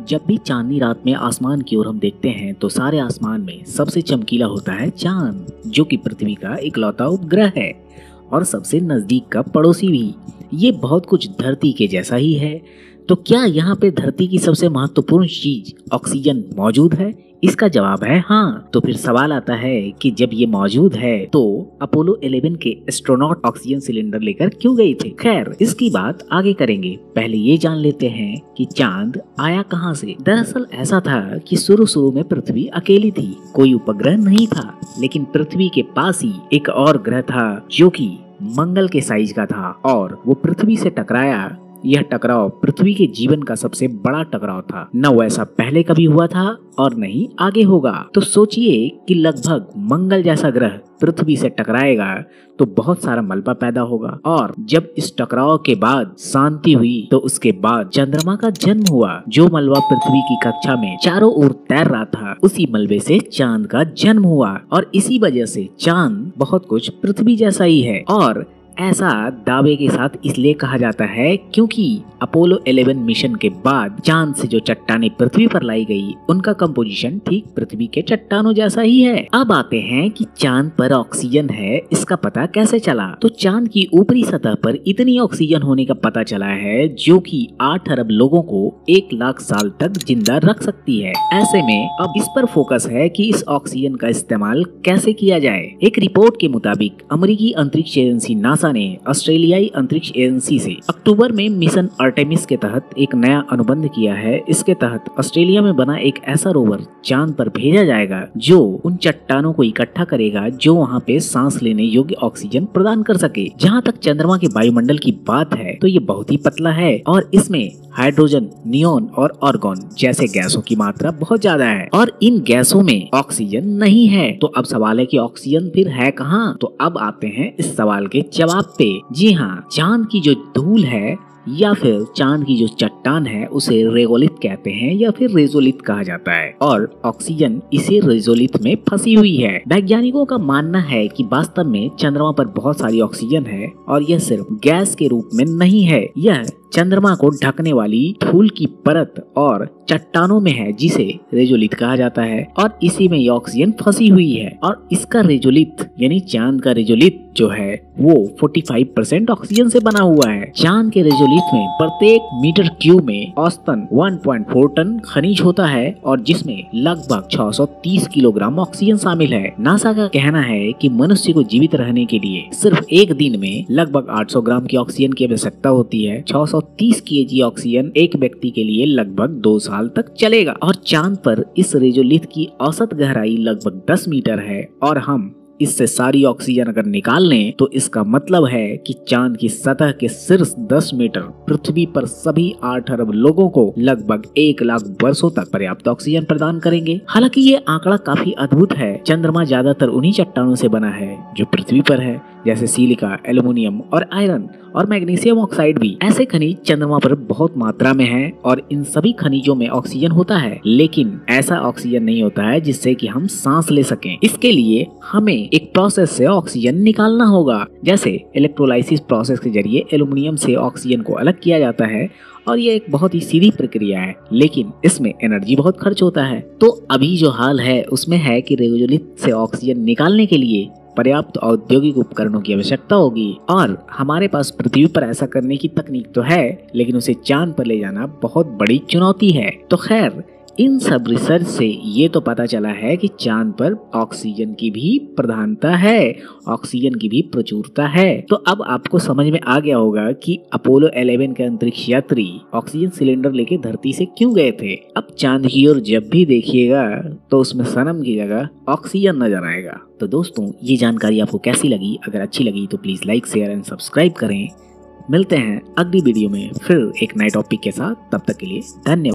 जब भी चांदनी रात में आसमान की ओर हम देखते हैं तो सारे आसमान में सबसे चमकीला होता है चांद, जो कि पृथ्वी का इकलौता उपग्रह है और सबसे नजदीक का पड़ोसी भी। ये बहुत कुछ धरती के जैसा ही है। तो क्या यहाँ पे धरती की सबसे महत्वपूर्ण चीज ऑक्सीजन मौजूद है? इसका जवाब है हाँ। तो फिर सवाल आता है कि जब ये मौजूद है तो अपोलो 11 के एस्ट्रोनॉट ऑक्सीजन सिलेंडर लेकर क्यों गए थे? खैर, इसकी बात आगे करेंगे। पहले ये जान लेते हैं कि चांद आया कहाँ से। दरअसल ऐसा था कि शुरू में पृथ्वी अकेली थी, कोई उपग्रह नहीं था। लेकिन पृथ्वी के पास ही एक और ग्रह था जो कि मंगल के साइज का था और वो पृथ्वी से टकराया। यह टकराव पृथ्वी के जीवन का सबसे बड़ा टकराव था। न वैसा पहले कभी हुआ था और न ही आगे होगा। तो सोचिए कि लगभग मंगल जैसा ग्रह पृथ्वी से टकराएगा तो बहुत सारा मलबा पैदा होगा, और जब इस टकराव के बाद शांति हुई तो उसके बाद चंद्रमा का जन्म हुआ। जो मलबा पृथ्वी की कक्षा में चारों ओर तैर रहा था, उसी मलबे से चांद का जन्म हुआ। और इसी वजह से चांद बहुत कुछ पृथ्वी जैसा ही है। और ऐसा दावे के साथ इसलिए कहा जाता है क्योंकि अपोलो 11 मिशन के बाद चांद से जो चट्टानें पृथ्वी पर लाई गई, उनका कंपोजिशन ठीक पृथ्वी के चट्टानों जैसा ही है। अब आते हैं कि चांद पर ऑक्सीजन है, इसका पता कैसे चला? तो चांद की ऊपरी सतह पर इतनी ऑक्सीजन होने का पता चला है जो कि 8 अरब लोगों को 1 लाख साल तक जिंदा रख सकती है। ऐसे में अब इस पर फोकस है कि इस ऑक्सीजन का इस्तेमाल कैसे किया जाए। एक रिपोर्ट के मुताबिक अमेरिकी अंतरिक्ष एजेंसी नासा ने ऑस्ट्रेलियाई अंतरिक्ष एजेंसी से अक्टूबर में मिशन आर्टेमिस के तहत एक नया अनुबंध किया है। इसके तहत ऑस्ट्रेलिया में बना एक ऐसा रोवर चांद पर भेजा जाएगा जो उन चट्टानों को इकट्ठा करेगा जो वहाँ पे सांस लेने योग्य ऑक्सीजन प्रदान कर सके। जहाँ तक चंद्रमा के वायुमंडल की बात है तो ये बहुत ही पतला है और इसमें हाइड्रोजन, नियोन और आर्गन जैसे गैसों की मात्रा बहुत ज्यादा है और इन गैसों में ऑक्सीजन नहीं है। तो अब सवाल है कि ऑक्सीजन फिर है कहाँ? तो अब आते हैं इस सवाल के जवाब पे। जी हाँ, चांद की जो धूल है या फिर चांद की जो चट्टान है उसे रेगोलिथ कहते हैं या फिर रेजोलिथ कहा जाता है, और ऑक्सीजन इसी रेजोलिथ में फंसी हुई है। वैज्ञानिकों का मानना है कि वास्तव में चंद्रमा पर बहुत सारी ऑक्सीजन है और यह सिर्फ गैस के रूप में नहीं है। यह चंद्रमा को ढकने वाली धूल की परत और चट्टानों में है जिसे रेजोलिथ कहा जाता है, और इसी में ये ऑक्सीजन फंसी हुई है। और इसका रेजोलिथ यानी चांद का रेजोलिथ जो है वो 45% ऑक्सीजन से बना हुआ है। चांद के रेजोलिथ में प्रत्येक मीटर क्यूब में औसतन 1.4 टन खनिज होता है और जिसमें लगभग 630 किलोग्राम ऑक्सीजन शामिल है। नासा का कहना है कि मनुष्य को जीवित रहने के लिए सिर्फ एक दिन में लगभग 800 ग्राम की ऑक्सीजन की आवश्यकता होती है। 630 केजी ऑक्सीजन एक व्यक्ति के लिए लगभग 2 साल तक चलेगा। और चांद पर इस रेजोलिथ की औसत गहराई लगभग 10 मीटर है और हम इससे सारी ऑक्सीजन अगर निकाल लें तो इसका मतलब है कि चांद की सतह के सिर्फ 10 मीटर पृथ्वी पर सभी 8 अरब लोगों को लगभग 1 लाख वर्षों तक पर्याप्त ऑक्सीजन प्रदान करेंगे। हालांकि ये आंकड़ा काफी अद्भुत है। चंद्रमा ज्यादातर उन्हीं चट्टानों से बना है जो पृथ्वी पर है, जैसे सिलिका, एल्युमिनियम और आयरन और मैग्नीशियम ऑक्साइड भी। ऐसे खनिज चंद्रमा पर बहुत मात्रा में है और इन सभी खनिजों में ऑक्सीजन होता है, लेकिन ऐसा ऑक्सीजन नहीं होता है जिससे कि हम सांस ले सकें। इसके लिए हमें एक प्रोसेस से ऑक्सीजन निकालना होगा। जैसे इलेक्ट्रोलाइसिस प्रोसेस के जरिए एल्युमिनियम से ऑक्सीजन को अलग किया जाता है और ये एक बहुत ही सीधी प्रक्रिया है, लेकिन इसमें एनर्जी बहुत खर्च होता है। तो अभी जो हाल है उसमें है कि रेजोलिथ से ऑक्सीजन निकालने के लिए पर्याप्त औद्योगिक उपकरणों की आवश्यकता होगी और हमारे पास पृथ्वी पर ऐसा करने की तकनीक तो है, लेकिन उसे चांद पर ले जाना बहुत बड़ी चुनौती है। तो खैर, इन सब रिसर्च से ये तो पता चला है कि चांद पर ऑक्सीजन की भी प्रधानता है, ऑक्सीजन की भी प्रचुरता है। तो अब आपको समझ में आ गया होगा कि अपोलो 11 के अंतरिक्ष यात्री ऑक्सीजन सिलेंडर लेके धरती से क्यों गए थे। अब चांद की ओर जब भी देखिएगा तो उसमें सनम की जगह ऑक्सीजन नजर आएगा। तो दोस्तों, ये जानकारी आपको कैसी लगी? अगर अच्छी लगी तो please like, share and subscribe करें। मिलते हैं अगली वीडियो में फिर एक नए टॉपिक के साथ। तब तक के लिए धन्यवाद।